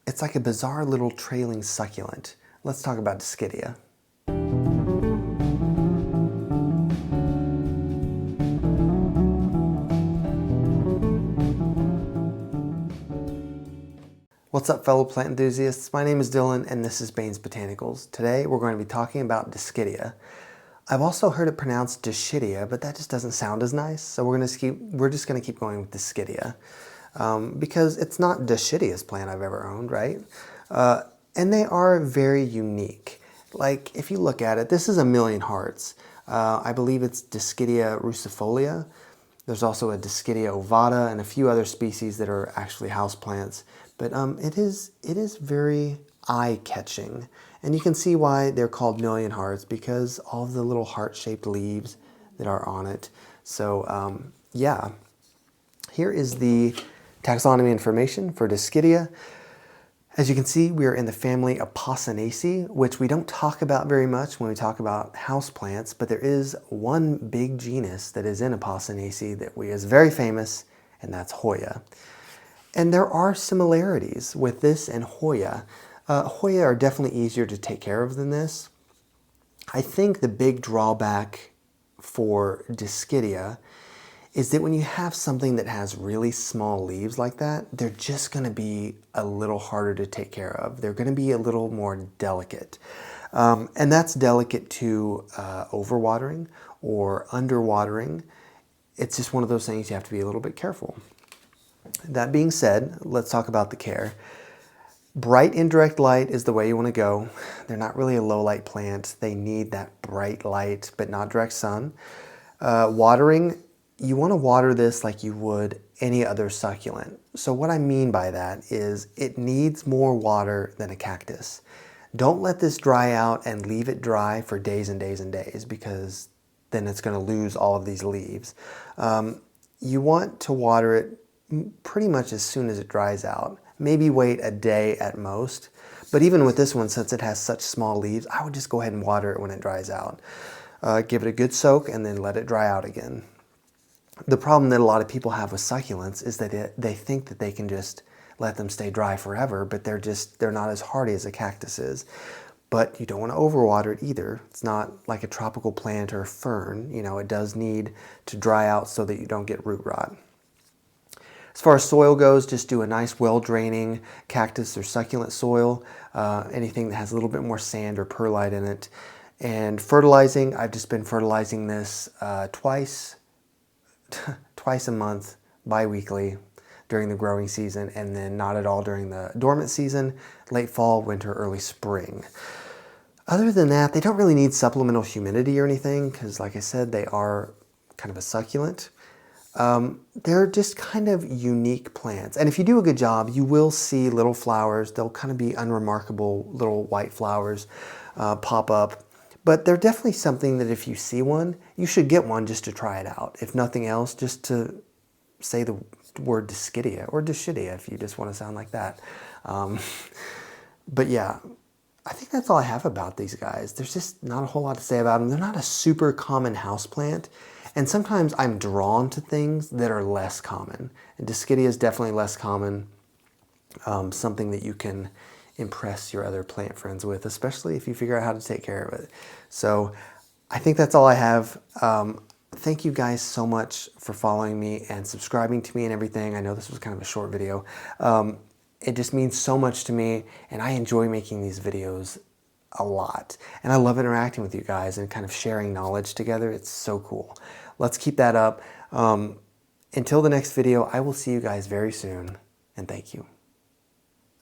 It's like a bizarre little trailing succulent. Let's talk about Dischidia. What's up, fellow plant enthusiasts? My name is Dylan and this is Bain's Botanicals. Today we're going to be talking about Dischidia. I've also heard it pronounced Dischidia, but that just doesn't sound as nice, so we're just going to keep going with Dischidia. Because it's not Dischidia's plant I've ever owned, right? And they are very unique. Like, if you look at it, this is a million hearts. I believe it's Dischidia rucifolia. There's also a Dischidia ovata and a few other species that are actually houseplants. But it is very eye-catching. And you can see why they're called million hearts, because all of the little heart-shaped leaves that are on it. So yeah, here is the taxonomy information for Dischidia. As you can see, we are in the family Apocynaceae, which we don't talk about very much when we talk about houseplants, but there is one big genus that is in Apocynaceae that is very famous, and that's Hoya. And there are similarities with this and Hoya. Hoya are definitely easier to take care of than this. I think the big drawback for Dischidia is that when you have something that has really small leaves like that, they're just going to be a little harder to take care of. They're going to be a little more delicate. And that's delicate to overwatering or underwatering. It's just one of those things you have to be a little bit careful. That being said, let's talk about the care. Bright indirect light is the way you want to go. They're not really a low light plant. They need that bright light, but not direct sun. Watering, you want to water this like you would any other succulent. So what I mean by that is it needs more water than a cactus. Don't let this dry out and leave it dry for days and days and days, because then it's going to lose all of these leaves. You want to water it pretty much as soon as it dries out. Maybe wait a day at most. But even with this one, since it has such small leaves, I would just go ahead and water it when it dries out. Give it a good soak and then let it dry out again. The problem that a lot of people have with succulents is that they think that they can just let them stay dry forever, but they're not as hardy as a cactus is. But you don't want to overwater it either. It's not like a tropical plant or a fern. You know, it does need to dry out so that you don't get root rot. As far as soil goes, just do a nice well-draining cactus or succulent soil, anything that has a little bit more sand or perlite in it. And fertilizing, I've just been fertilizing this twice a month, bi-weekly during the growing season, and then not at all during the dormant season, late fall, winter, early spring. Other than that, they don't really need supplemental humidity or anything, because like I said, they are kind of a succulent. They're just kind of unique plants. And if you do a good job, you will see little flowers. They'll kind of be unremarkable little white flowers pop up. But they're definitely something that if you see one, you should get one just to try it out. If nothing else, just to say the word Dischidia or Dischidia if you just want to sound like that. But yeah, I think that's all I have about these guys. There's just not a whole lot to say about them. They're not a super common houseplant. And sometimes I'm drawn to things that are less common. And Dischidia is definitely less common. Something that you can impress your other plant friends with, especially if you figure out how to take care of it. So I think that's all I have. Thank you guys so much for following me and subscribing to me and everything. I know this was kind of a short video. It just means so much to me, and I enjoy making these videos a lot. And I love interacting with you guys and kind of sharing knowledge together. It's so cool. Let's keep that up. Until the next video, I will see you guys very soon, and thank you.